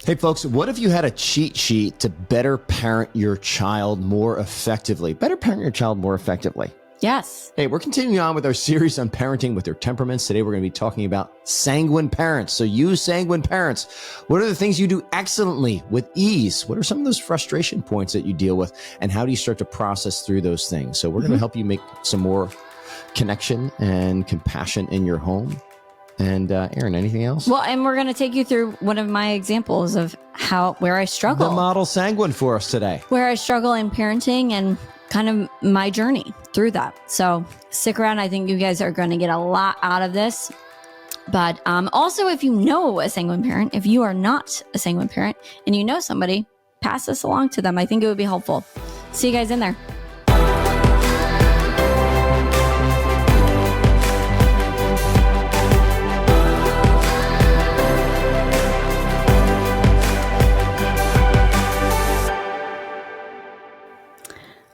Hey folks, what if you had a cheat sheet to better parent your child more effectively? Better parent your child more effectively. Yes. Hey, we're continuing on with our series on parenting with their temperaments. Today we're going to be talking about sanguine parents. So you sanguine parents, what are the things you do excellently with ease? What are some of those frustration points that you deal with? And how do you start to process through those things? So we're going to help you make some more connection and compassion in your home. And Aaron, anything else? Well, and we're going to take you through one of my examples of where I struggle. The model sanguine for us today. Where I struggle in parenting and kind of my journey through that. So stick around. I think you guys are going to get a lot out of this. But also, if you know a sanguine parent, if you are not a sanguine parent and you know somebody, pass this along to them. I think it would be helpful. See you guys in there.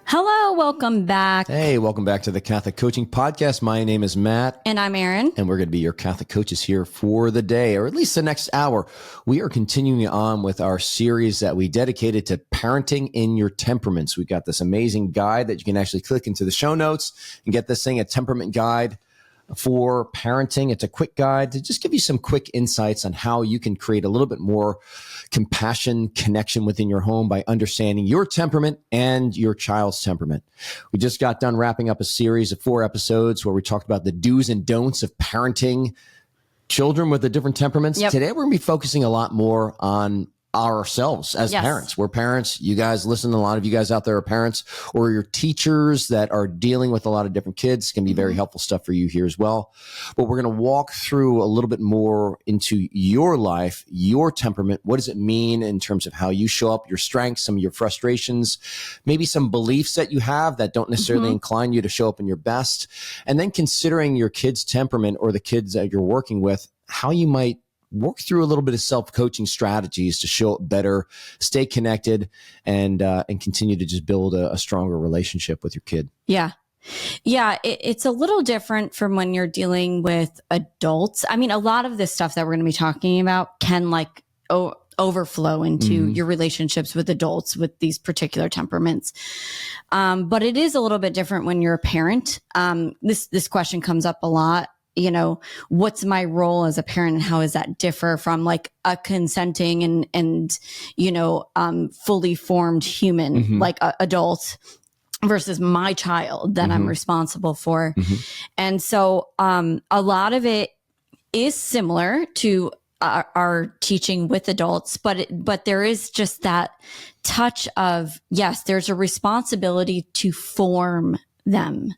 Hello, welcome back. Hey, welcome back to the Catholic Coaching Podcast. My name is Matt. And I'm Aaron. And we're going to be your Catholic coaches here for the day, or at least the next hour. We are continuing on with our series that we dedicated to parenting in your temperaments. We got this amazing guide that you can actually click into the show notes and get this thing, a temperament guide for parenting. It's a quick guide to just give you some quick insights on how you can create a little bit more compassion, connection within your home by understanding your temperament and your child's temperament. We just got done wrapping up a series of 4 episodes where we talked about the do's and don'ts of parenting children with the different temperaments. Yep. Today, we're going to be focusing a lot more on ourselves as parents. We're parents. You guys listen, a lot of you guys out there are parents, or your teachers that are dealing with a lot of different kids. Can be very helpful stuff for you here as well. But we're going to walk through a little bit more into your life, your temperament. What does it mean in terms of how you show up, your strengths, some of your frustrations, maybe some beliefs that you have that don't necessarily incline you to show up in your best. And then considering your kid's temperament or the kids that you're working with, how you might work through a little bit of self-coaching strategies to show up better, stay connected, and continue to just build a stronger relationship with your kid. Yeah. Yeah. It's a little different from when you're dealing with adults. I mean, a lot of this stuff that we're going to be talking about can overflow into your relationships with adults with these particular temperaments. But it is a little bit different when you're a parent. This question comes up a lot. You know, what's my role as a parent and how does that differ from like a consenting and fully formed human, like a adult versus my child that I'm responsible for. And so, a lot of it is similar to our teaching with adults, but there is just that touch of, yes, there's a responsibility to form them.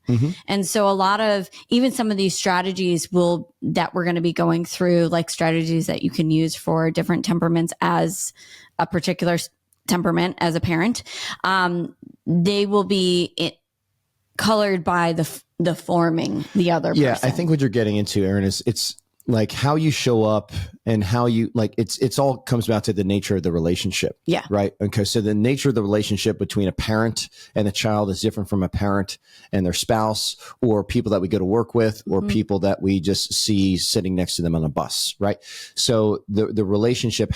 And so a lot of even some of these strategies that we're going to be going through, like strategies that you can use for different temperaments as a particular temperament as a parent, they will be colored by the forming the other person. I think what you're getting into, Aaron, is it's like how you show up and how you it's all comes back to the nature of the relationship. Yeah. Right. Okay. So the nature of the relationship between a parent and a child is different from a parent and their spouse, or people that we go to work with, or people that we just see sitting next to them on a bus. Right. So the relationship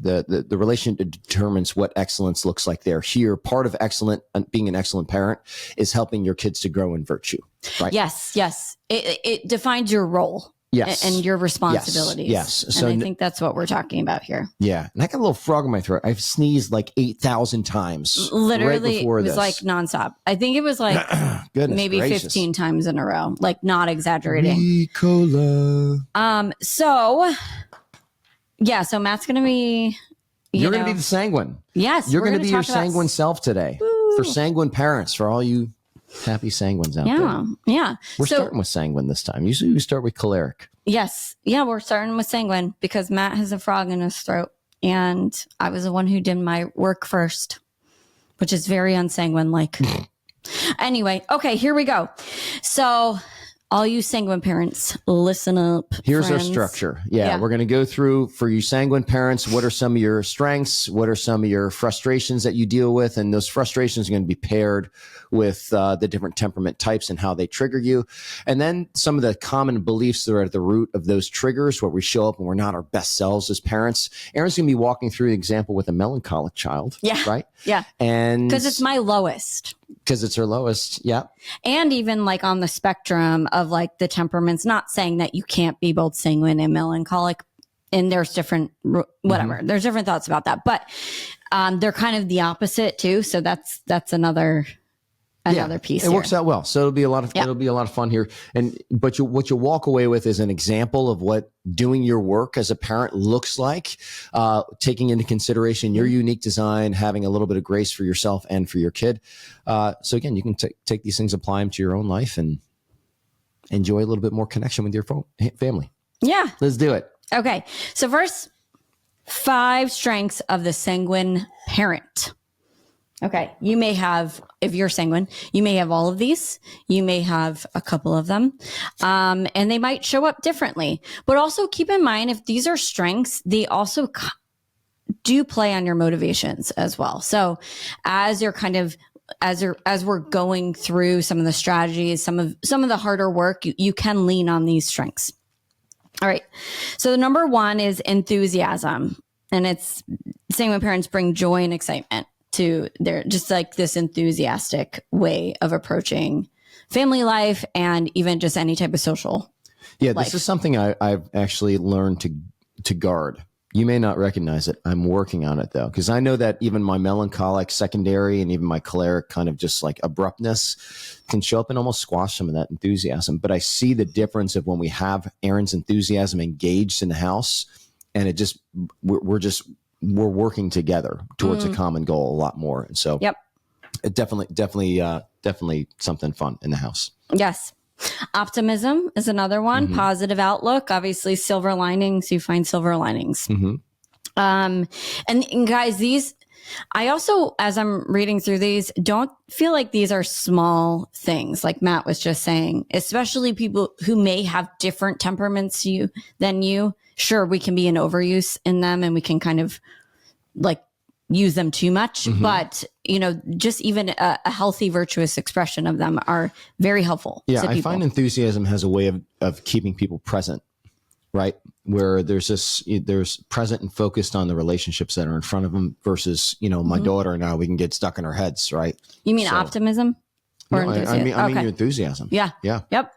the relationship determines what excellence looks like there. Here, part of being an excellent parent is helping your kids to grow in virtue. Right? Yes. It defines your role. Yes. And your responsibilities. Yes. So, and I think that's what we're talking about here. Yeah. And I got a little frog in my throat. I've sneezed like 8,000 times. Literally, right before it was like nonstop. I think it was like maybe gracious. 15 times in a row, like not exaggerating. Ricola. So Matt's going to be... You're going to be the sanguine. Yes. You're going to be your sanguine self today. Woo. For sanguine parents, for all you happy sanguines out there. Yeah. We're starting with sanguine this time. Usually we start with choleric. Yes. Yeah, we're starting with sanguine because Matt has a frog in his throat. And I was the one who did my work first, which is very unsanguine-like. Anyway, okay, here we go. So all you sanguine parents, listen up. Here's friends. our structure. Yeah, we're going to go through, for you sanguine parents, what are some of your strengths? What are some of your frustrations that you deal with? And those frustrations are going to be paired with the different temperament types and how they trigger you. And then some of the common beliefs that are at the root of those triggers, where we show up and we're not our best selves as parents. Erin's going to be walking through an example with a melancholic child. Yeah. Right? Yeah. And because it's my lowest. Because it's her lowest. Yeah. And even like on the spectrum of like the temperaments, not saying that you can't be both sanguine and melancholic. And there's different, whatever, there's different thoughts about that, but they're kind of the opposite too. So that's another piece. It works out well. So it'll be a lot of fun here. But what you'll walk away with is an example of what doing your work as a parent looks like, taking into consideration your unique design, having a little bit of grace for yourself and for your kid. So again, you can take these things, apply them to your own life, and enjoy a little bit more connection with your family. Yeah. Let's do it. Okay. So first, 5 strengths of the sanguine parent. Okay. You may have, if you're sanguine, you may have all of these. You may have a couple of them. And they might show up differently. But also keep in mind, if these are strengths, they also do play on your motivations as well. So as you're kind of, as we're going through some of the strategies, some of the harder work, you can lean on these strengths. All right. So the number 1 is enthusiasm. And it's sanguine parents bring joy and excitement to their, just like this enthusiastic way of approaching family life and even just any type of social life. This is something I've actually learned to guard. You may not recognize it. I'm working on it though, because I know that even my melancholic secondary and even my choleric kind of just like abruptness can show up and almost squash some of that enthusiasm. But I see the difference of when we have Erin's enthusiasm engaged in the house, and it just we're working together towards a common goal a lot more. And so it definitely something fun in the house. Yes. Optimism is another one. Positive outlook, obviously silver linings. You find silver linings. And guys, these, I also, as I'm reading through these, don't feel like these are small things. Like Matt was just saying, especially people who may have different temperaments than you. Sure, we can be an overuse in them and we can kind of like use them too much, but just even a healthy, virtuous expression of them are very helpful. Yeah. To I find enthusiasm has a way of keeping people present, right? Where there's present and focused on the relationships that are in front of them versus, my daughter and I, we can get stuck in our heads, right? You mean optimism or enthusiasm? I mean your enthusiasm. Yeah. Yeah. Yep.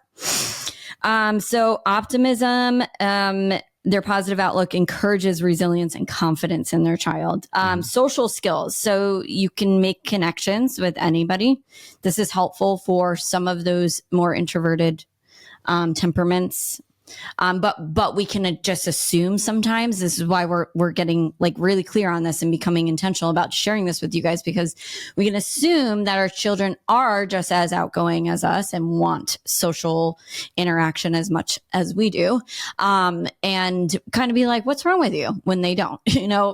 So optimism, their positive outlook encourages resilience and confidence in their child. Social skills. So you can make connections with anybody. This is helpful for some of those more introverted temperaments. But we can just assume sometimes. This is why we're getting like really clear on this and becoming intentional about sharing this with you guys, because we can assume that our children are just as outgoing as us and want social interaction as much as we do. And kind of be like, what's wrong with you when they don't,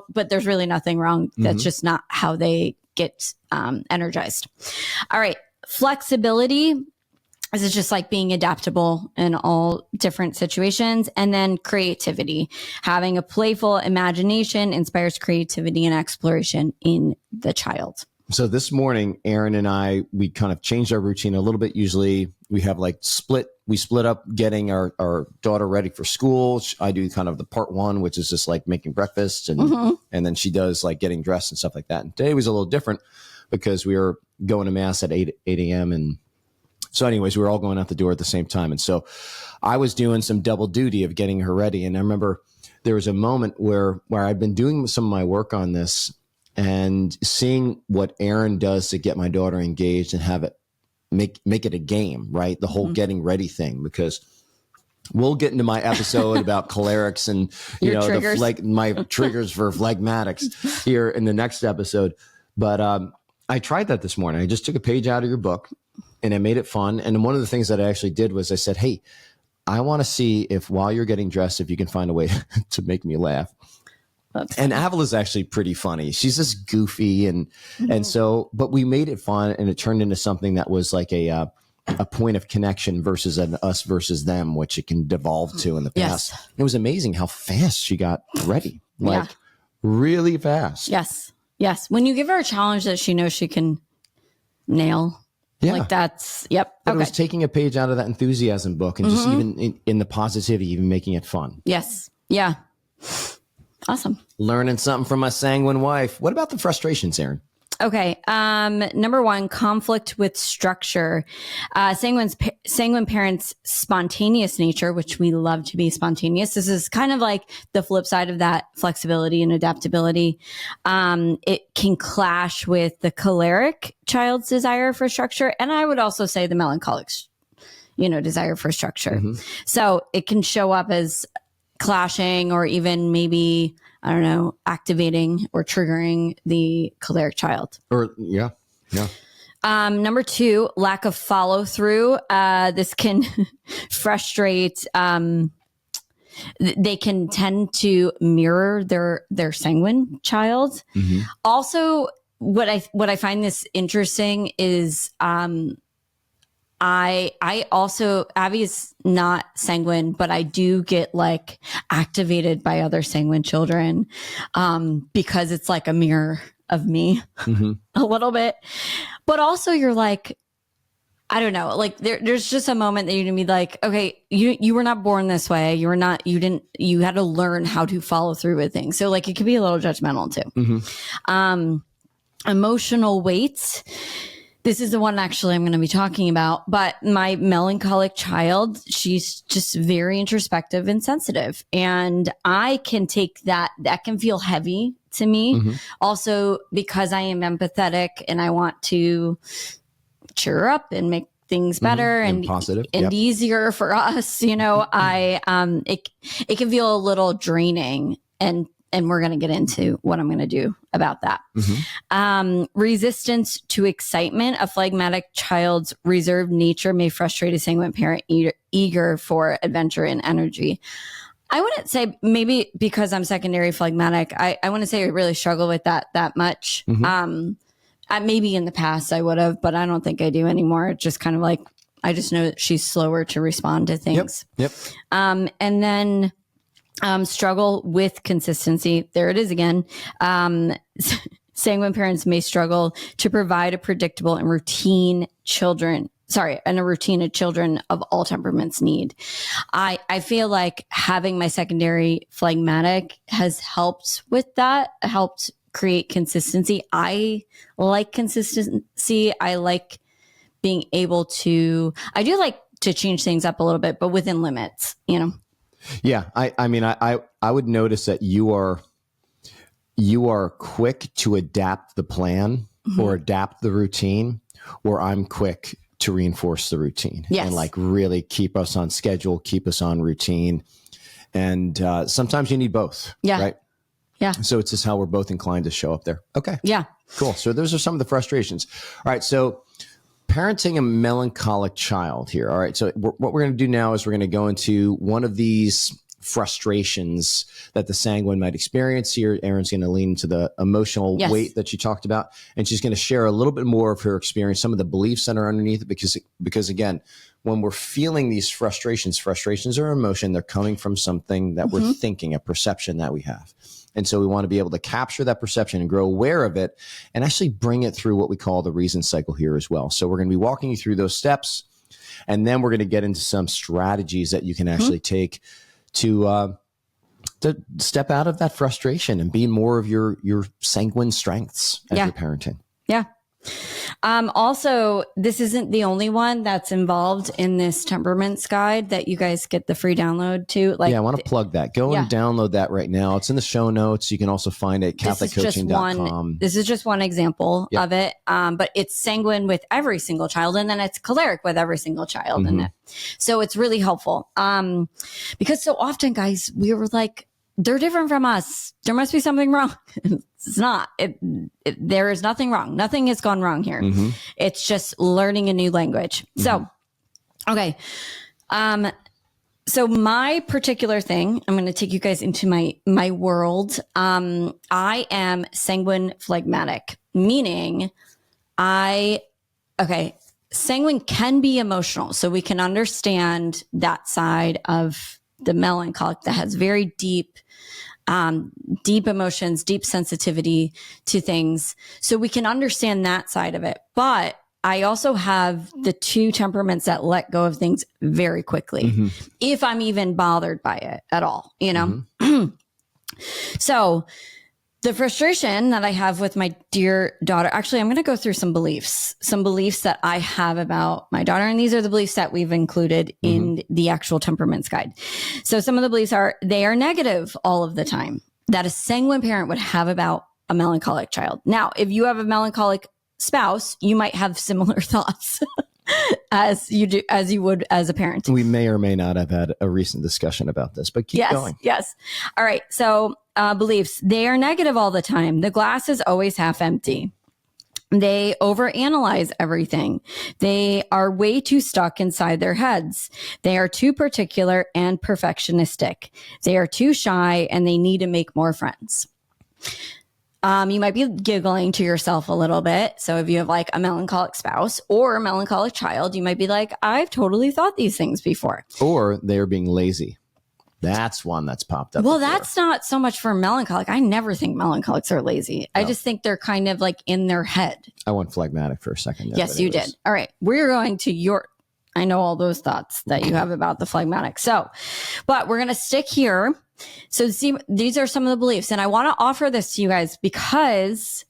but there's really nothing wrong. That's just not how they get energized. All right. Flexibility. This is just like being adaptable in all different situations. And then creativity, having a playful imagination inspires creativity and exploration in the child. So this morning, Erin and I, we kind of changed our routine a little bit. Usually we have we split up getting our daughter ready for school. I do kind of the part 1, which is just like making breakfast. And then she does like getting dressed and stuff like that. And today was a little different because we were going to mass at 8 a.m. And so anyways, we were all going out the door at the same time. And so I was doing some double duty of getting her ready. And I remember there was a moment where I'd been doing some of my work on this and seeing what Erin does to get my daughter engaged and have it make it a game, right? The whole getting ready thing, because we'll get into my episode about cholerics and my triggers for phlegmatics here in the next episode. But I tried that this morning. I just took a page out of your book and I made it fun. And one of the things that I actually did was I said, hey, I want to see if while you're getting dressed, if you can find a way to make me laugh. And Avila is actually pretty funny. She's just goofy. And so, but we made it fun and it turned into something that was like a point of connection versus an us versus them, which it can devolve to in the past. Yes. It was amazing how fast she got ready. Like really fast. Yes. Yes. When you give her a challenge that she knows she can nail. Yeah. Like that's, yep. But it was taking a page out of that enthusiasm book and just even in the positivity, even making it fun. Yes. Yeah. Awesome. Learning something from my sanguine wife. What about the frustrations, Erin? Okay. Number one, conflict with structure. Sanguine parents' spontaneous nature, which we love to be spontaneous. This is kind of like the flip side of that flexibility and adaptability. It can clash with the choleric child's desire for structure. And I would also say the melancholic, desire for structure. So it can show up as clashing or even maybe, I don't know, activating or triggering the choleric child. Yeah. Number two, lack of follow through. This can frustrate. They can tend to mirror their sanguine child. Also, what I find this interesting is, I also, Abby is not sanguine, but I do get like activated by other sanguine children, because it's like a mirror of me a little bit, but also you're like, I don't know, like there's just a moment that you're gonna be like, okay, you were not born this way. You had to learn how to follow through with things. So like, it could be a little judgmental too. Emotional weight. This is the one actually I'm going to be talking about, but my melancholic child, she's just very introspective and sensitive. And I can take that can feel heavy to me. Also because I am empathetic and I want to cheer her up and make things better and positive and easier for us. It can feel a little draining, and we're going to get into what I'm going to do about that. Resistance to excitement. A phlegmatic child's reserved nature may frustrate a sanguine parent eager for adventure and energy. I wouldn't say, maybe because I'm secondary phlegmatic, I wouldn't say I really struggle with that much. Maybe in the past I would have, but I don't think I do anymore. It's just kind of like, I just know that she's slower to respond to things. Yep. And then struggle with consistency. There it is again. Sanguine parents may struggle to provide a predictable and routine a routine of children of all temperaments need. I feel like having my secondary phlegmatic has helped with that, helped create consistency. I like consistency. I like being able to, I do like to change things up a little bit, but within limits, Yeah. I mean, I would notice that you are quick to adapt the plan or adapt the routine, or I'm quick to reinforce the routine and like really keep us on schedule, keep us on routine. And sometimes you need both. Yeah. Right. Yeah. So it's just how we're both inclined to show up there. Okay. Yeah. Cool. So those are some of the frustrations. All right. So parenting a melancholic child here. All right. So what we're going to do now is we're going to go into one of these frustrations that the sanguine might experience here. Erin's going to lean into the emotional weight that she talked about, and she's going to share a little bit more of her experience, some of the beliefs that are underneath it, because again, when we're feeling these frustrations are emotion. They're coming from something that we're thinking, a perception that we have. And so we want to be able to capture that perception and grow aware of it and actually bring it through what we call the reason cycle here as well. So we're going to be walking you through those steps, and then we're going to get into some strategies that you can actually take to step out of that frustration and be more of your sanguine strengths as you're parenting. Yeah. Also, this isn't the only one that's involved in this temperaments guide that you guys get the free download to. Like, I want to plug that. Go and download that right now. It's in the show notes. You can also find it at CatholicCoaching.com. This is just one example of it. But it's sanguine with every single child, and then it's choleric with every single child in it. So it's really helpful. Because so often, guys, we were like, they're different from us. There must be something wrong. It's not. There is nothing wrong. Nothing has gone wrong here. It's just learning a new language. So, okay. So my particular thing, I'm going to take you guys into my world. I am sanguine phlegmatic, meaning sanguine can be emotional. So we can understand that side of the melancholic that has very deep emotions, deep sensitivity to things. So we can understand that side of it. But I also have the two temperaments that let go of things very quickly, if I'm even bothered by it at all, So the frustration that I have with my dear daughter, actually, I'm going to go through some beliefs that I have about my daughter. And these are the beliefs that we've included in the actual temperaments guide. So some of the beliefs are, they are negative all of the time, that a sanguine parent would have about a melancholic child. Now, if you have a melancholic spouse, you might have similar thoughts as you would as a parent. We may or may not have had a recent discussion about this, but keep going. Yes. All right. So beliefs, they are negative all the time. The glass is always half empty. They overanalyze everything. They are way too stuck inside their heads. They are too particular and perfectionistic. They are too shy and they need to make more friends. You might be giggling to yourself a little bit. So if you have like a melancholic spouse or a melancholic child, you might be like, I've totally thought these things before. Or they're being lazy. That's one that's popped up. Well, that's not so much for melancholic. I never think melancholics are lazy. No. I just think they're kind of like in their head. I went phlegmatic for a second. Yes, you did. All right. We're going to I know all those thoughts that you have about the phlegmatic. So, but we're going to stick here. So see, these are some of the beliefs. And I want to offer this to you guys because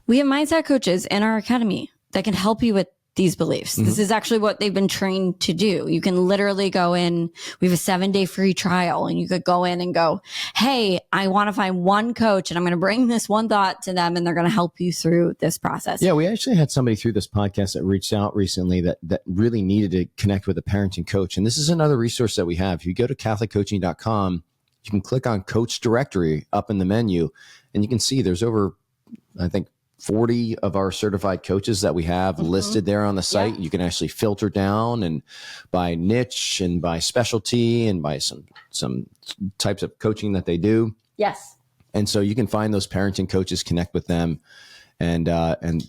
we have mindset coaches in our academy that can help you with these beliefs. This is actually what they've been trained to do. You can literally go in, we have a 7-day free trial, and you could go in and go, hey, I want to find one coach and I'm going to bring this one thought to them and they're going to help you through this process. Yeah, we actually had somebody through this podcast that reached out recently that really needed to connect with a parenting coach. And this is another resource that we have. If you go to CatholicCoaching.com, you can click on Coach Directory up in the menu and you can see there's over, I think, 40 of our certified coaches that we have listed there on the site. Yeah. You can actually filter down and by niche and by specialty and by some types of coaching that they do. Yes. And so you can find those parenting coaches, connect with them. And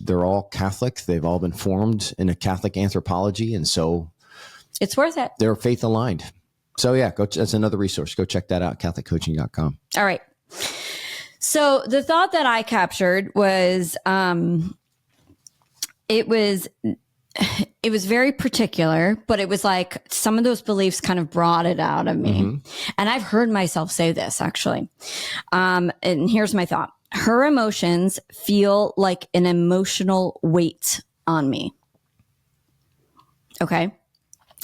they're all Catholic. They've all been formed in a Catholic anthropology. And so it's worth it. They're faith aligned. So yeah, that's another resource. Go check that out, CatholicCoaching.com. All right. So the thought that I captured was, it was very particular, but it was like some of those beliefs kind of brought it out of me. And I've heard myself say this actually. And here's my thought. Her emotions feel like an emotional weight on me. Okay.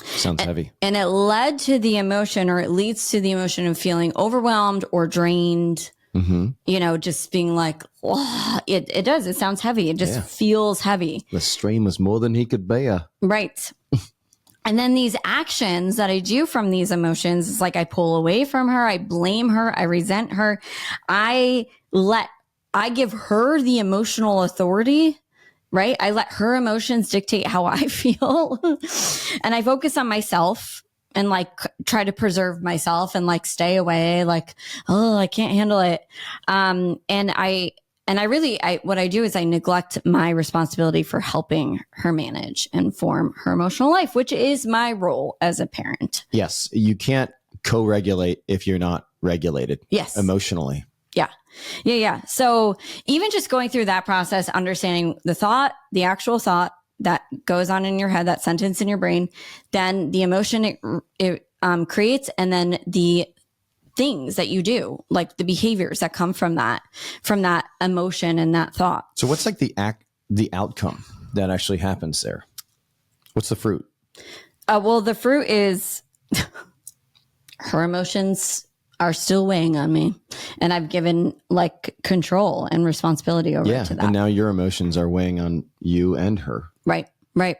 Sounds heavy. And it led to the emotion, or it leads to the emotion of feeling overwhelmed or drained. Just being like, oh, it does. It sounds heavy. It just feels heavy. The strain was more than he could bear. Right. And then these actions that I do from these emotions, it's like I pull away from her. I blame her. I resent her. I give her the emotional authority, right? I let her emotions dictate how I feel. And I focus on myself. And like try to preserve myself and like stay away, like, oh, I can't handle it. And what I do is I neglect my responsibility for helping her manage and form her emotional life, which is my role as a parent. Yes. You can't co-regulate if you're not regulated. Yes. Emotionally. Yeah. So even just going through that process, understanding the actual thought, that goes on in your head, that sentence in your brain, then the emotion it creates, and then the things that you do, like the behaviors that come from that emotion and that thought. So what's like the outcome that actually happens there? What's the fruit? Well, the fruit is her emotions are still weighing on me, and I've given like control and responsibility over to that. And now your emotions are weighing on you and her. Right.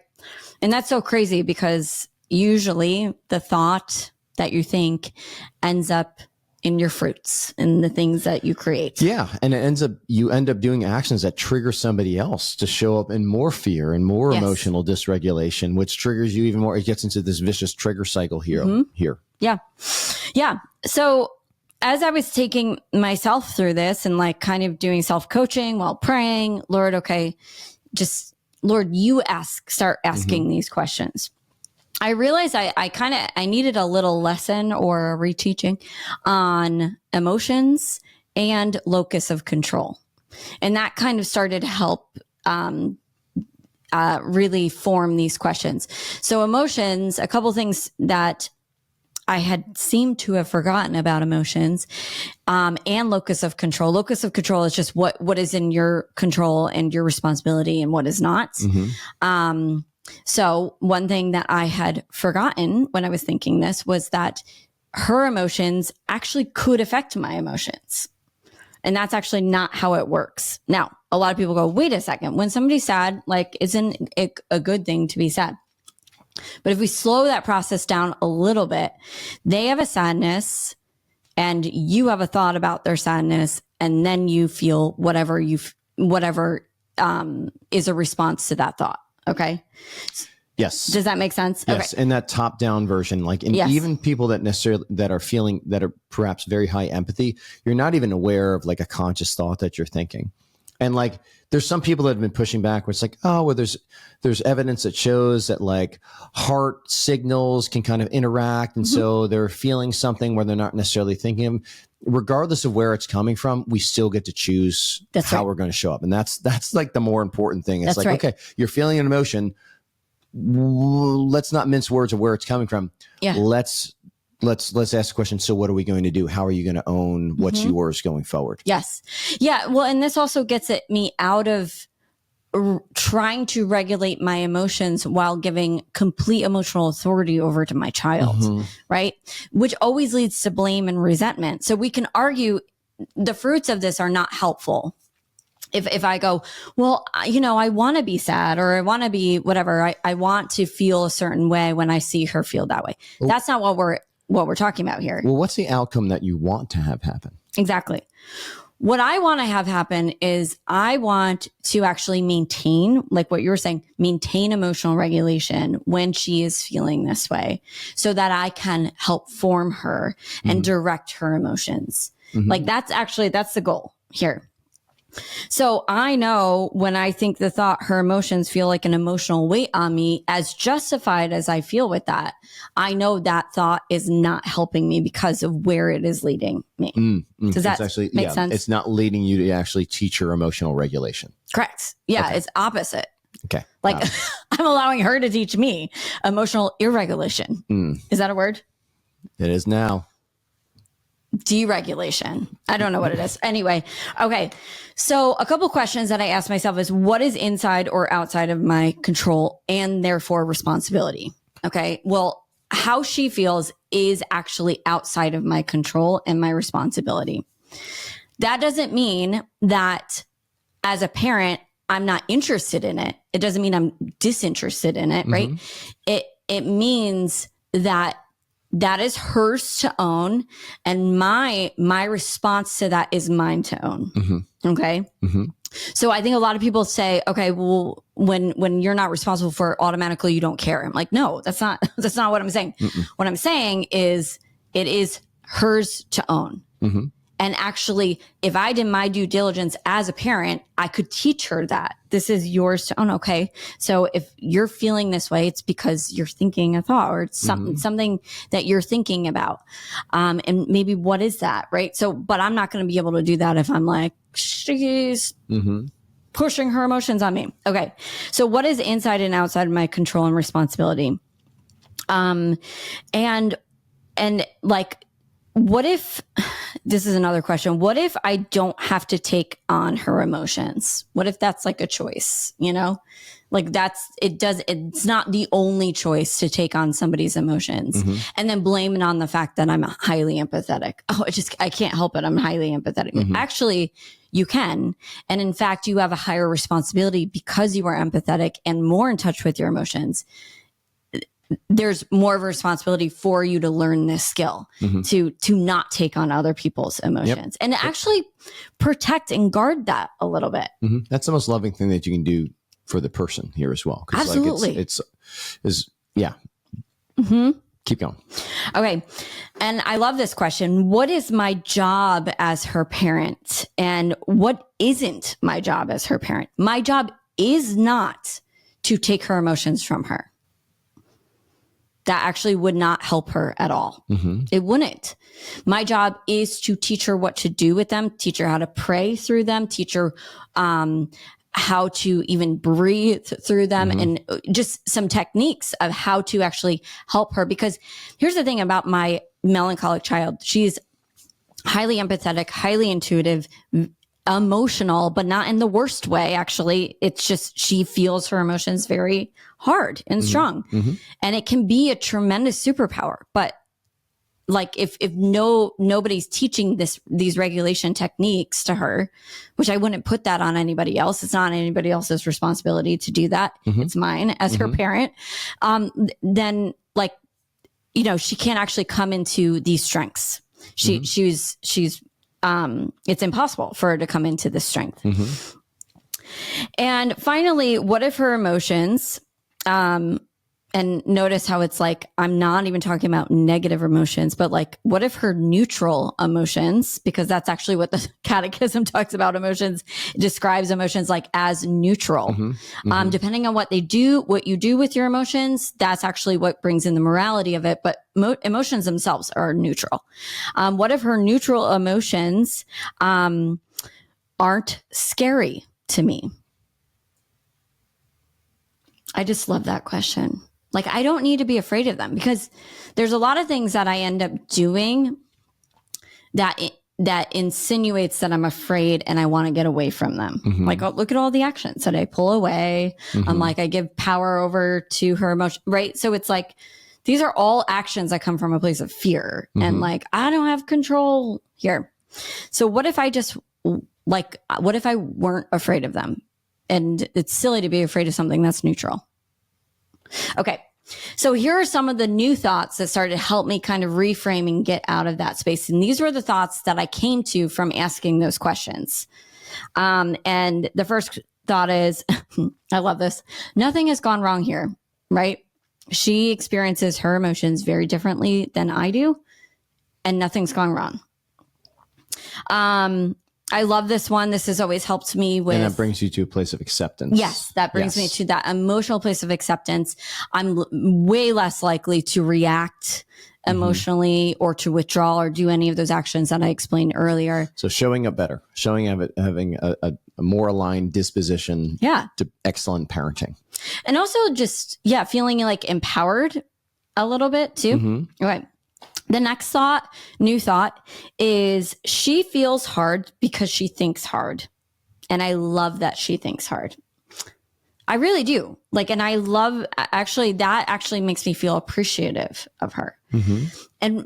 And that's so crazy because usually the thought that you think ends up in your fruits and the things that you create. Yeah. And you end up doing actions that trigger somebody else to show up in more fear and more emotional dysregulation, which triggers you even more. It gets into this vicious trigger cycle here. Yeah. So as I was taking myself through this and like kind of doing self-coaching while praying, Lord, okay, just Lord, you start asking these questions. I realized I needed a little lesson or a reteaching on emotions and locus of control. And that kind of started to help really form these questions. So emotions, a couple things that I had seemed to have forgotten about emotions, and locus of control. Locus of control is just what is in your control and your responsibility and what is not. So one thing that I had forgotten when I was thinking this was that her emotions actually could affect my emotions. And that's actually not how it works. Now, a lot of people go, wait a second, when somebody's sad, like, isn't it a good thing to be sad? But if we slow that process down a little bit, they have a sadness and you have a thought about their sadness, and then you feel whatever is a response to that thought. Okay. Yes. Does that make sense? Yes. Okay. And that top down version, like, and even people that are perhaps very high empathy, you're not even aware of like a conscious thought that you're thinking. And like, there's some people that have been pushing back where it's like, oh, well, there's evidence that shows that like heart signals can kind of interact. And so they're feeling something where they're not necessarily thinking of. Regardless of where it's coming from, we still get to choose how we're going to show up. And that's like the more important thing. It's like, okay, you're feeling an emotion. Let's not mince words of where it's coming from. Yeah. Let's ask the question. So what are we going to do? How are you going to own what's yours going forward? Yes. Yeah. Well, and this also gets me out of trying to regulate my emotions while giving complete emotional authority over to my child, right? Which always leads to blame and resentment. So we can argue the fruits of this are not helpful. If I go, well, I want to be sad, or I want to be whatever, I want to feel a certain way when I see her feel that way. Well, that's not what we're talking about here. Well, what's the outcome that you want to have happen? Exactly. What I want to have happen is I want to actually maintain, like what you were saying, maintain emotional regulation when she is feeling this way, so that I can help form her and direct her emotions. Like that's the goal here. So I know when I think the thought, her emotions feel like an emotional weight on me, as justified as I feel with that, I know that thought is not helping me because of where it is leading me. Does that make sense? It's not leading you to actually teach her emotional regulation. Correct. Yeah. Okay. It's opposite. Okay. Like I'm allowing her to teach me emotional irregulation. Is that a word? It is now. Deregulation. I don't know what it is. Anyway. Okay. So a couple questions that I ask myself is, what is inside or outside of my control and therefore responsibility? Okay. Well, how she feels is actually outside of my control and my responsibility. That doesn't mean that as a parent, I'm not interested in it. It doesn't mean I'm disinterested in it, right? It means that is hers to own, and my response to that is mine to own. Okay. So I think a lot of people say, okay, well, when you're not responsible for it, automatically you don't care. I'm like, no, that's not what I'm saying. What I'm saying is it is hers to own. And actually, if I did my due diligence as a parent, I could teach her that this is yours to own. Okay. So if you're feeling this way, it's because you're thinking a thought, or it's something that you're thinking about. And maybe what is that? Right. So, but I'm not going to be able to do that if I'm like, she's pushing her emotions on me. Okay. So what is inside and outside of my control and responsibility? And like, what if, this is another question. What if I don't have to take on her emotions? What if that's like a choice, like it's not the only choice to take on somebody's emotions and then blame it on the fact that I'm highly empathetic. Oh, I can't help it. I'm highly empathetic. Actually, you can. And in fact, you have a higher responsibility because you are empathetic and more in touch with your emotions. There's more of a responsibility for you to learn this skill, to not take on other people's emotions and actually protect and guard that a little bit. That's the most loving thing that you can do for the person here as well. Absolutely. Like it's Keep going. Okay. And I love this question. What is my job as her parent? And what isn't my job as her parent? My job is not to take her emotions from her. That actually would not help her at all. It wouldn't. My job is to teach her what to do with them, teach her how to pray through them, teach her how to even breathe through them, and just some techniques of how to actually help her. Because here's the thing about my melancholic child. She's highly empathetic, highly intuitive, emotional, but not in the worst way. Actually, it's just she feels her emotions very hard and strong, and it can be a tremendous superpower. But like if nobody's teaching these regulation techniques to her, which I wouldn't put that on anybody else. It's not anybody else's responsibility to do that. It's mine as her parent. Then like, you know, she can't actually come into these strengths. She's it's impossible for her to come into this strength. And finally, what if her emotions, and notice how it's like, I'm not even talking about negative emotions, but like, what if her neutral emotions, because that's actually what the catechism talks about emotions, describes emotions like as neutral. Depending on what you do with your emotions, that's actually what brings in the morality of it. But emotions themselves are neutral. What if her neutral emotions aren't scary to me? I just love that question. Like, I don't need to be afraid of them, because there's a lot of things that I end up doing that insinuates that I'm afraid and I want to get away from them. Like, oh, look at all the actions that I pull away. I'm like, I give power over to her emotion, right? So it's like, these are all actions that come from a place of fear and like, I don't have control here. So what if I just like, what if I weren't afraid of them? And it's silly to be afraid of something that's neutral. Okay. So here are some of the new thoughts that started to help me kind of reframe and get out of that space. And these were the thoughts that I came to from asking those questions. And the first thought is, I love this. Nothing has gone wrong here, right? She experiences her emotions very differently than I do, and nothing's gone wrong. I love this one. This has always helped me with. And that brings you to a place of acceptance. Yes, that brings me to that emotional place of acceptance. I'm way less likely to react emotionally or to withdraw or do any of those actions that I explained earlier. So showing up better, having a more aligned disposition to excellent parenting. And also just, feeling like empowered a little bit too. Okay. The next new thought is she feels hard because she thinks hard. And I love that she thinks hard. I really do. Like, and I love that actually makes me feel appreciative of her. And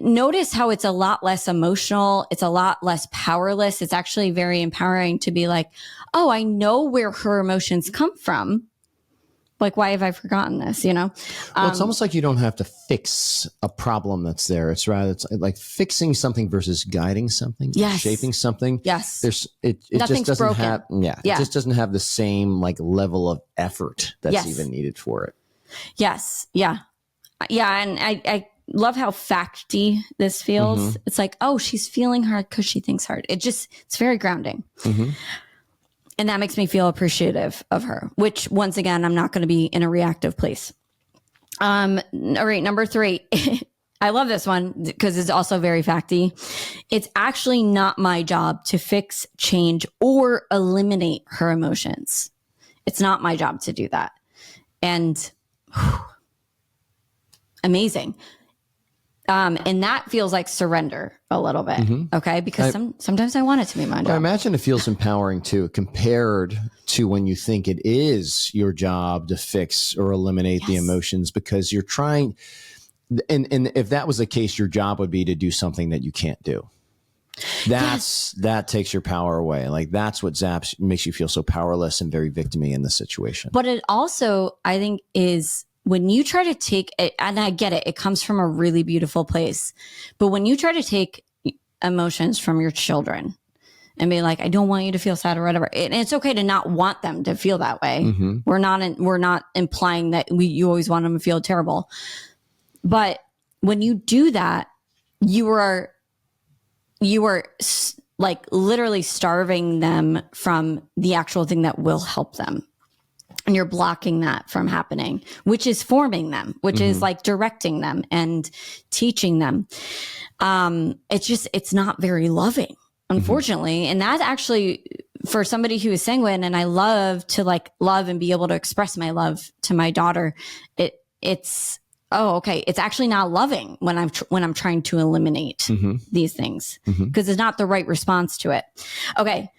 notice how it's a lot less emotional. It's a lot less powerless. It's actually very empowering to be like, oh, I know where her emotions come from. Like, why have I forgotten this? You know? Well, it's almost like you don't have to fix a problem that's there. It's like fixing something versus guiding something, shaping something. Yes. It just doesn't broken. have, it just doesn't have the same like level of effort that's even needed for it. Yes. Yeah. Yeah. And I love how facty this feels. It's like, oh, she's feeling hard because she thinks hard. It's very grounding. And that makes me feel appreciative of her, which once again, I'm not going to be in a reactive place. All right. Number 3, I love this one because it's also very facty. It's actually not my job to fix, change, or eliminate her emotions. It's not my job to do that. And amazing. And that feels like surrender a little bit. Okay. Because sometimes I want it to be my job. I imagine it feels empowering too, compared to when you think it is your job to fix or eliminate the emotions, because you're trying. And if that was the case, your job would be to do something that you can't do. That takes your power away. Like, that's what makes you feel so powerless and very victim-y in this situation. But it also, I think, is when you try to take it, and I get it, it comes from a really beautiful place. But when you try to take emotions from your children and be like, I don't want you to feel sad or whatever, and it's okay to not want them to feel that way. We're not implying that you always want them to feel terrible. But when you do that, you are like literally starving them from the actual thing that will help them. and you're blocking that from happening, which is forming them, which is like directing them and teaching them. It's not very loving, unfortunately. And that's actually for somebody who is sanguine, and I love to like love and be able to express my love to my daughter. It's actually not loving when I'm trying to eliminate these things because it's not the right response to it. Okay.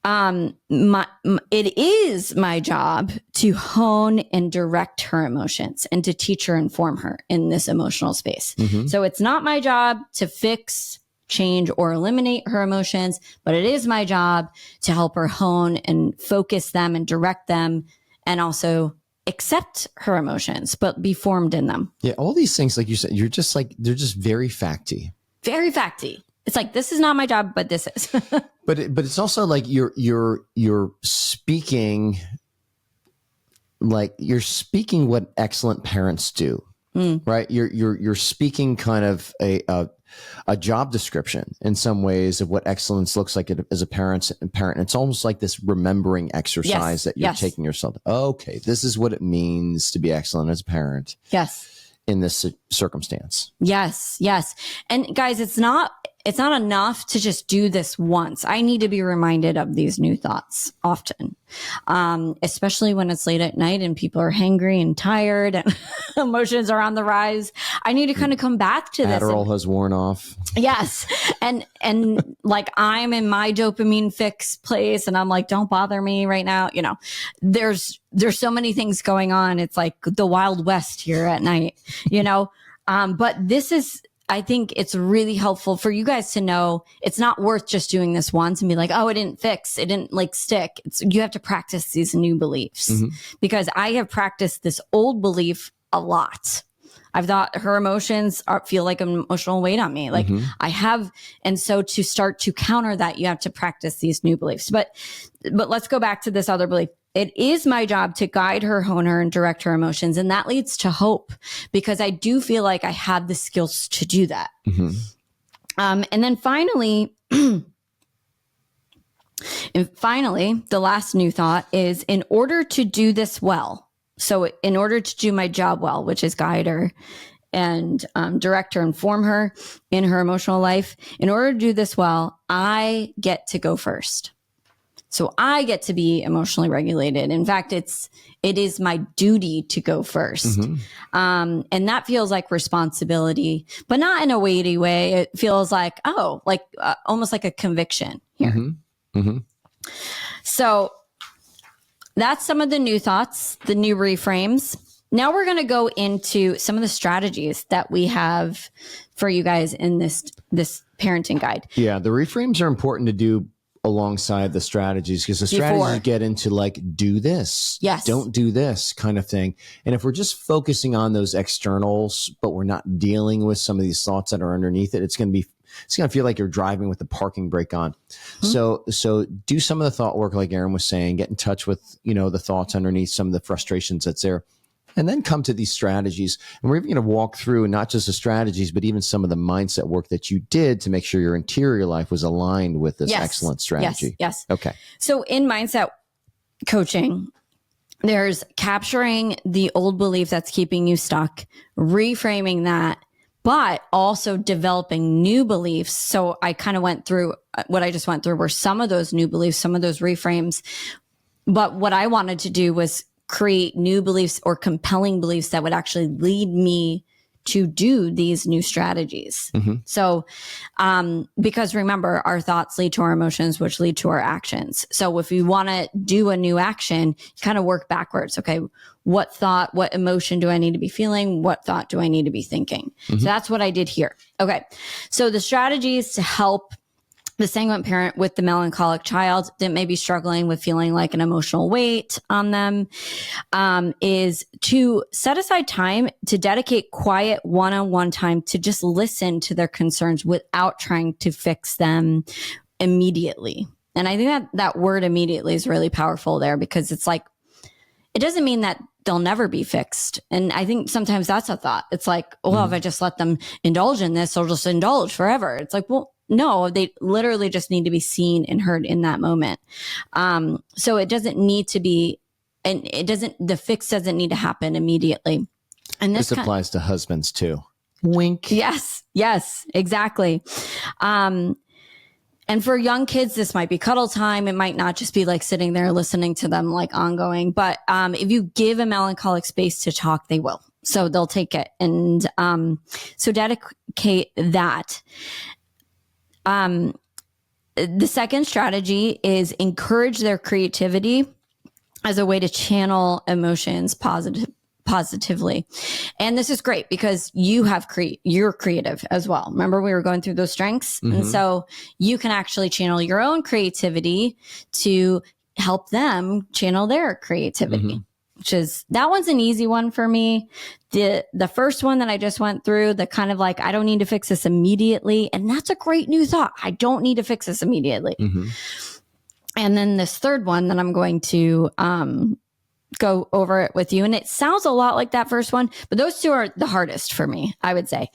It is my job to hone and direct her emotions and to teach her and form her in this emotional space. So it's not my job to fix, change, or eliminate her emotions, but it is my job to help her hone and focus them and direct them, and also accept her emotions, but be formed in them. Yeah. All these things, like you said, they're just very facty. Very facty. It's like, this is not my job, but this is. But it's also like you're speaking, like you're speaking what excellent parents do, right? You're speaking kind of a job description in some ways of what excellence looks like as a parent. It's almost like this remembering exercise that you're taking yourself. Okay, this is what it means to be excellent as a parent. Yes. In this circumstance. Yes. And guys, it's not enough to just do this once. I need to be reminded of these new thoughts often, especially when it's late at night and people are hangry and tired and emotions are on the rise. I need to kind of come back to this. Adderall has worn off. Yes. And like I'm in my dopamine fix place and I'm like, don't bother me right now. You know, there's so many things going on. It's like the Wild West here at night, you know? But I think it's really helpful for you guys to know it's not worth just doing this once and be like, oh, it didn't fix. It didn't like stick. You have to practice these new beliefs because I have practiced this old belief a lot. I've thought her emotions feel like an emotional weight on me. Like I have. And so to start to counter that, you have to practice these new beliefs. But let's go back to this other belief. It is my job to guide her, hone her, and direct her emotions. And that leads to hope because I do feel like I have the skills to do that. And then finally, the last new thought is in order to do this well. So in order to do my job well, which is guide her and direct her and form her in her emotional life, in order to do this well, I get to go first. So I get to be emotionally regulated. In fact, it is my duty to go first. And that feels like responsibility, but not in a weighty way. It feels like, almost like a conviction here. So that's some of the new thoughts, the new reframes. Now we're going to go into some of the strategies that we have for you guys in this parenting guide. Yeah, the reframes are important to do alongside the strategies because the strategies get into like, do this, don't do this kind of thing. And if we're just focusing on those externals, but we're not dealing with some of these thoughts that are underneath it, it's going to feel like you're driving with the parking brake on. So do some of the thought work, like Erin was saying, get in touch with, the thoughts underneath, some of the frustrations that's there. And then come to these strategies. And we're even going to walk through not just the strategies, but even some of the mindset work that you did to make sure your interior life was aligned with this excellent strategy. Yes. Okay. So in mindset coaching, there's capturing the old belief that's keeping you stuck, reframing that, but also developing new beliefs. So I kind of went through what I just went through were some of those new beliefs, some of those reframes. But what I wanted to do was create new beliefs or compelling beliefs that would actually lead me to do these new strategies. So, because remember, our thoughts lead to our emotions, which lead to our actions. So if we want to do a new action, kind of work backwards. Okay. What thought, what emotion do I need to be feeling? What thought do I need to be thinking? So that's what I did here. Okay. So the strategies to help the sanguine parent with the melancholic child that may be struggling with feeling like an emotional weight on them is to set aside time to dedicate quiet one-on-one time to just listen to their concerns without trying to fix them immediately. And I think that word immediately is really powerful there because it's like, it doesn't mean that they'll never be fixed. And I think sometimes that's a thought. It's like, well, if I just let them indulge in this, they'll just indulge forever. It's like, well, no, they literally just need to be seen and heard in that moment. So it doesn't need to be and the fix doesn't need to happen immediately. And this applies to husbands too. Wink. Yes, exactly. And for young kids, this might be cuddle time. It might not just be like sitting there listening to them like ongoing. But if you give a melancholic space to talk, they will. So they'll take it. And so dedicate that. The second strategy is encourage their creativity as a way to channel emotions positively. And this is great because you're creative as well. Remember, we were going through those strengths. Mm-hmm. And so you can actually channel your own creativity to help them channel their creativity, that one's an easy one for me. The first one that I just went through, the kind of like, I don't need to fix this immediately. And that's a great new thought. I don't need to fix this immediately. Mm-hmm. And then this third one that I'm going to, go over it with you. And it sounds a lot like that first one, but those two are the hardest for me, I would say.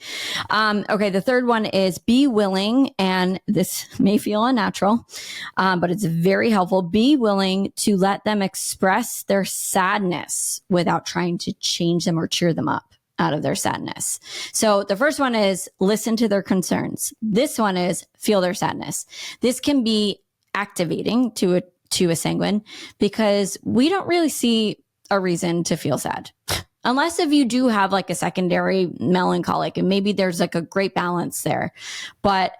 Okay. The third one is be willing, and this may feel unnatural, but it's very helpful. Be willing to let them express their sadness without trying to change them or cheer them up out of their sadness. So the first one is listen to their concerns. This one is feel their sadness. This can be activating to a sanguine because we don't really see a reason to feel sad. Unless if you do have like a secondary melancholic and maybe there's like a great balance there. But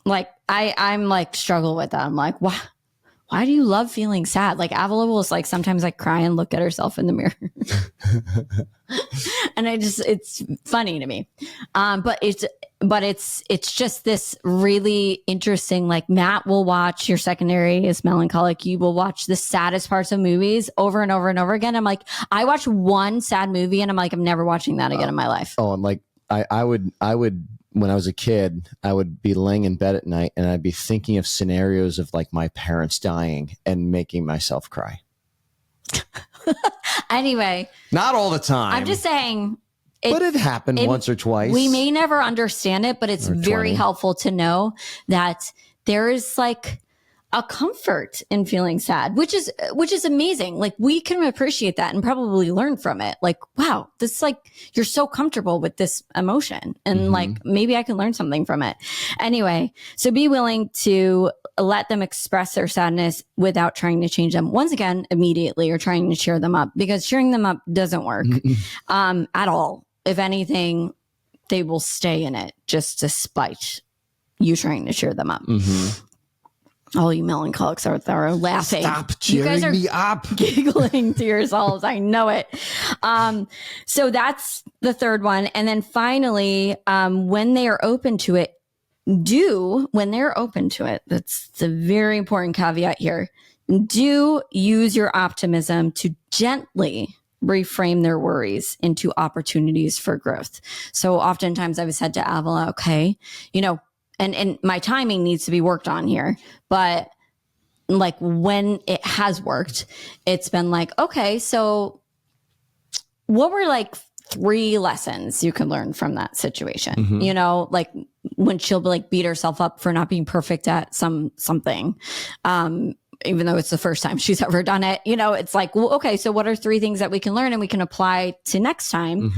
like I'm like struggle with that. I'm like, why do you love feeling sad? Like Avila will like sometimes like cry and look at herself in the mirror. And it's funny to me. But it's just this really interesting, like Matt will watch, your secondary is melancholic. You will watch the saddest parts of movies over and over and over again. I'm like, I watch one sad movie and I'm like, I'm never watching that again in my life. Oh, I'm like, I would, when I was a kid, I would be laying in bed at night and I'd be thinking of scenarios of like my parents dying and making myself cry. Anyway. Not all the time. I'm just saying. But it happened once or twice. We may never understand it, but it's very helpful to know that there is like a comfort in feeling sad, which is amazing. Like we can appreciate that and probably learn from it. Like, wow, this like, you're so comfortable with this emotion and like, maybe I can learn something from it. Anyway, so be willing to let them express their sadness without trying to change them once again, immediately, or trying to cheer them up, because cheering them up doesn't work, at all. If anything, they will stay in it just despite you trying to cheer them up. All you melancholics out there are laughing. Stop cheering me up. Giggling to yourselves. I know it. So that's the third one. And then finally, when they are open to it, that's the very important caveat here. Do use your optimism to gently reframe their worries into opportunities for growth. So oftentimes I've said to Avila, okay, and my timing needs to be worked on here, but like when it has worked, it's been like, okay, so what were like 3 lessons you can learn from that situation? Like when she'll be like beat herself up for not being perfect at something, even though it's the first time she's ever done it, it's like, well, okay, so what are 3 things that we can learn and we can apply to next time?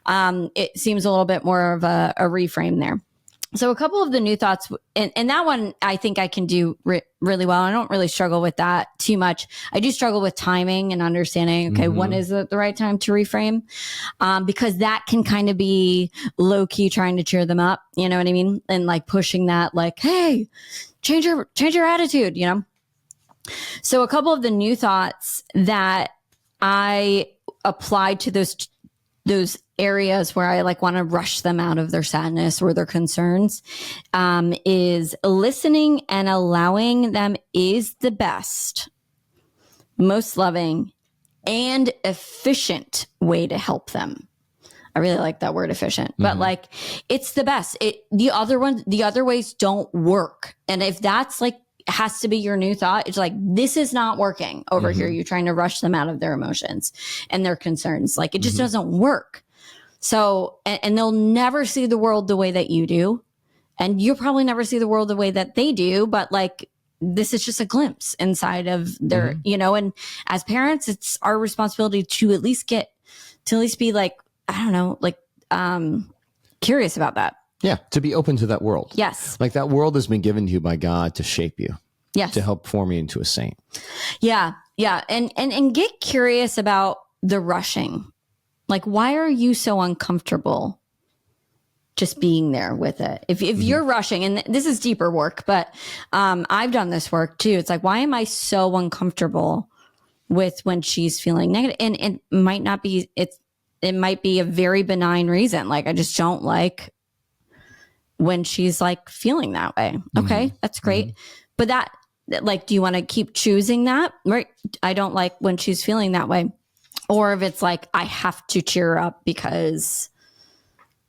It seems a little bit more of a reframe there. So a couple of the new thoughts, and that one I think I can do really well. I don't really struggle with that too much. I do struggle with timing and understanding, okay, when is it the right time to reframe? Because that can kind of be low key trying to cheer them up, you know what I mean? And like pushing that like, hey, change your attitude, So a couple of the new thoughts that I applied to those areas where I like want to rush them out of their sadness or their concerns, is listening and allowing them is the best, most loving, and efficient way to help them. I really like that word efficient, but like it's the best. The other ways don't work. And if that's like has to be your new thought, it's like, this is not working over here. You're trying to rush them out of their emotions and their concerns. Like it just doesn't work. So, and they'll never see the world the way that you do. And you'll probably never see the world the way that they do, but like this is just a glimpse inside of their, you know, and as parents, it's our responsibility to at least be like, I don't know, like, curious about that. Yeah. To be open to that world. Yes. Like that world has been given to you by God to shape you. Yes. To help form you into a saint. Yeah. Yeah. And get curious about the rushing. Like, why are you so uncomfortable just being there with it? If you're rushing, and this is deeper work, but I've done this work too. It's like, why am I so uncomfortable with when she's feeling negative? And it might not be, it might be a very benign reason. Like, I just don't like when she's like feeling that way. Okay, that's great. But that, like, do you want to keep choosing that? Right. I don't like when she's feeling that way. Or if it's like, I have to cheer her up because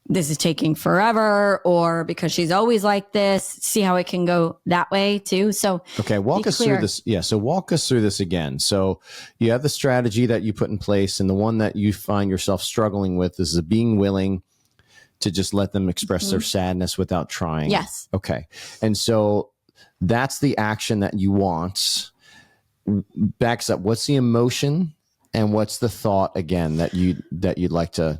this is taking forever, or because she's always like this. See how it can go that way too. So, okay, walk us through this. Yeah. So walk us through this again. So you have the strategy that you put in place, and the one that you find yourself struggling with is the being willing to just let them express their sadness without trying. Yes. Okay. And so that's the action that you want. Backs up. What's the emotion and what's the thought again that you'd like to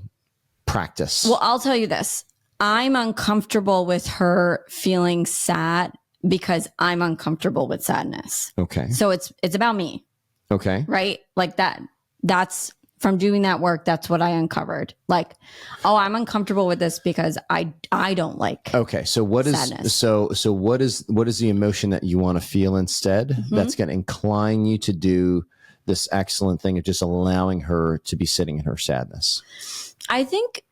practice? Well, I'll tell you this. I'm uncomfortable with her feeling sad because I'm uncomfortable with sadness. Okay. So it's about me. Okay. Right? Like that's from doing that work, that's what I uncovered. Like, oh, I'm uncomfortable with this because I don't like. Okay. So what is sadness. So what is the emotion that you want to feel instead that's going to incline you to do this excellent thing of just allowing her to be sitting in her sadness? I think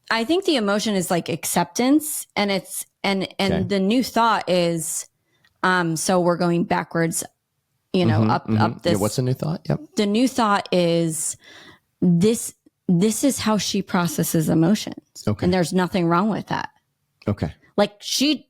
the emotion is like acceptance, and it's and the new thought is so we're going backwards, you know, up this. Yeah, what's the new thought? Yep. The new thought is this is how she processes emotions. Okay. And there's nothing wrong with that. Okay. Like she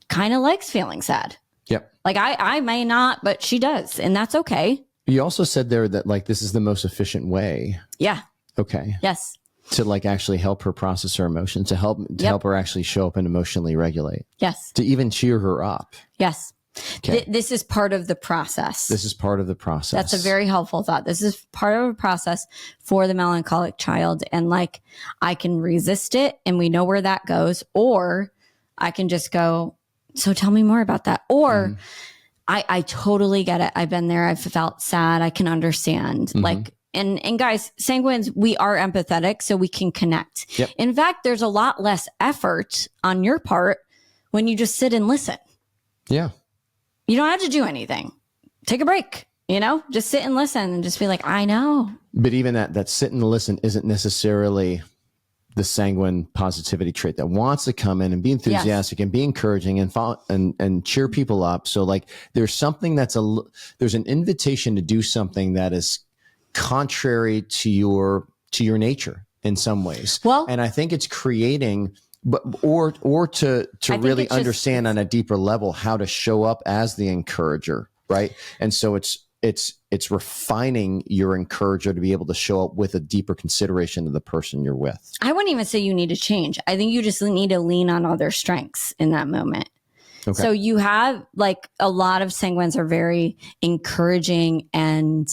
kind of likes feeling sad. Yep. Like I may not, but she does, and that's okay. You also said there that like this is the most efficient way. Yeah. Okay. Yes. To like actually help her process her emotions, to help her actually show up and emotionally regulate. Yes. To even cheer her up. Yes. Okay. This is part of the process. This is part of the process. That's a very helpful thought. This is part of a process for the melancholic child. And like, I can resist it and we know where that goes, or I can just go, so tell me more about that. Or I totally get it. I've been there. I've felt sad. I can understand. Like, and guys, sanguines, we are empathetic, so we can connect. Yep. In fact, there's a lot less effort on your part when you just sit and listen. Yeah. You don't have to do anything. Take a break, you know, just sit and listen and just be like, I know. But even that sit and listen isn't necessarily the sanguine positivity trait that wants to come in and be enthusiastic and be encouraging and cheer people up. So like there's something there's an invitation to do something that is contrary to your nature in some ways. Well, and I think it's creating or to really understand on a deeper level how to show up as the encourager, right? And so it's refining your encourager to be able to show up with a deeper consideration of the person you're with. I wouldn't even say you need to change. I think you just need to lean on other strengths in that moment. Okay. So you have like a lot of sanguines are very encouraging and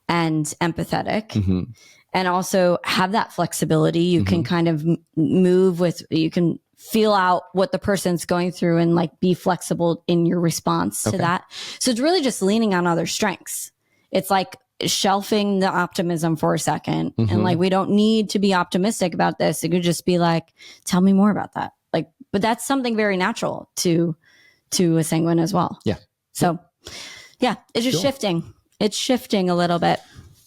empathetic. And also have that flexibility. You can kind of move with, you can feel out what the person's going through and like be flexible in your response to that. So it's really just leaning on other strengths. It's like shelving the optimism for a second. And like, we don't need to be optimistic about this. It could just be like, tell me more about that. Like, but that's something very natural to a sanguine as well. Yeah. So yeah, it's just shifting. It's shifting a little bit.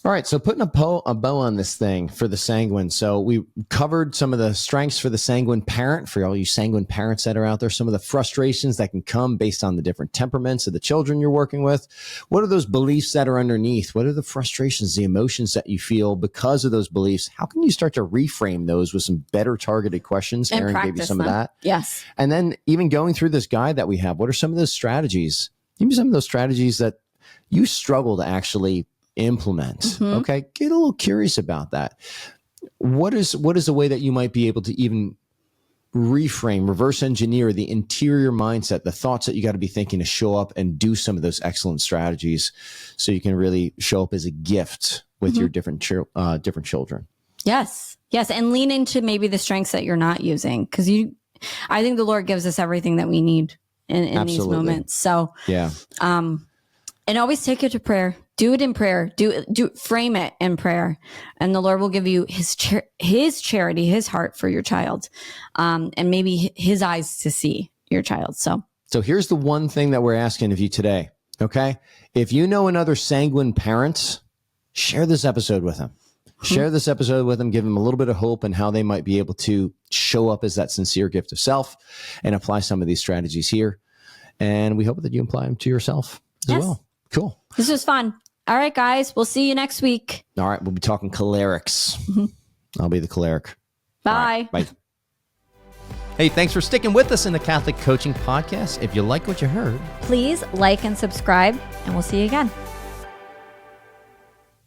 All right. So putting a bow on this thing for the sanguine. So we covered some of the strengths for the sanguine parent, for all you sanguine parents that are out there, some of the frustrations that can come based on the different temperaments of the children you're working with. What are those beliefs that are underneath? What are the frustrations, the emotions that you feel because of those beliefs? How can you start to reframe those with some better targeted questions? And Erin gave you some of that. Yes. And then even going through this guide that we have, what are some of those strategies? Give me some of those strategies that you struggle to actually implement. Okay. Get a little curious about that. What is a way that you might be able to even reframe, reverse engineer the interior mindset, the thoughts that you got to be thinking to show up and do some of those excellent strategies so you can really show up as a gift with your different children. Yes. Yes. And lean into maybe the strengths that you're not using. Cause I think the Lord gives us everything that we need in these moments. So, yeah. And always take it to prayer. Do it in prayer. Frame it in prayer, and the Lord will give you his charity, his heart for your child, and maybe his eyes to see your child. So here's the one thing that we're asking of you today. Okay, if you know another sanguine parent, share this episode with them. Share this episode with them. Give them a little bit of hope and how they might be able to show up as that sincere gift of self and apply some of these strategies here. And we hope that you apply them to yourself as well. Cool. This was fun. All right, guys. We'll see you next week. All right. We'll be talking cholerics. I'll be the choleric. Bye. Right, bye. Hey, thanks for sticking with us in the Catholic Coaching Podcast. If you like what you heard, please like and subscribe, and we'll see you again.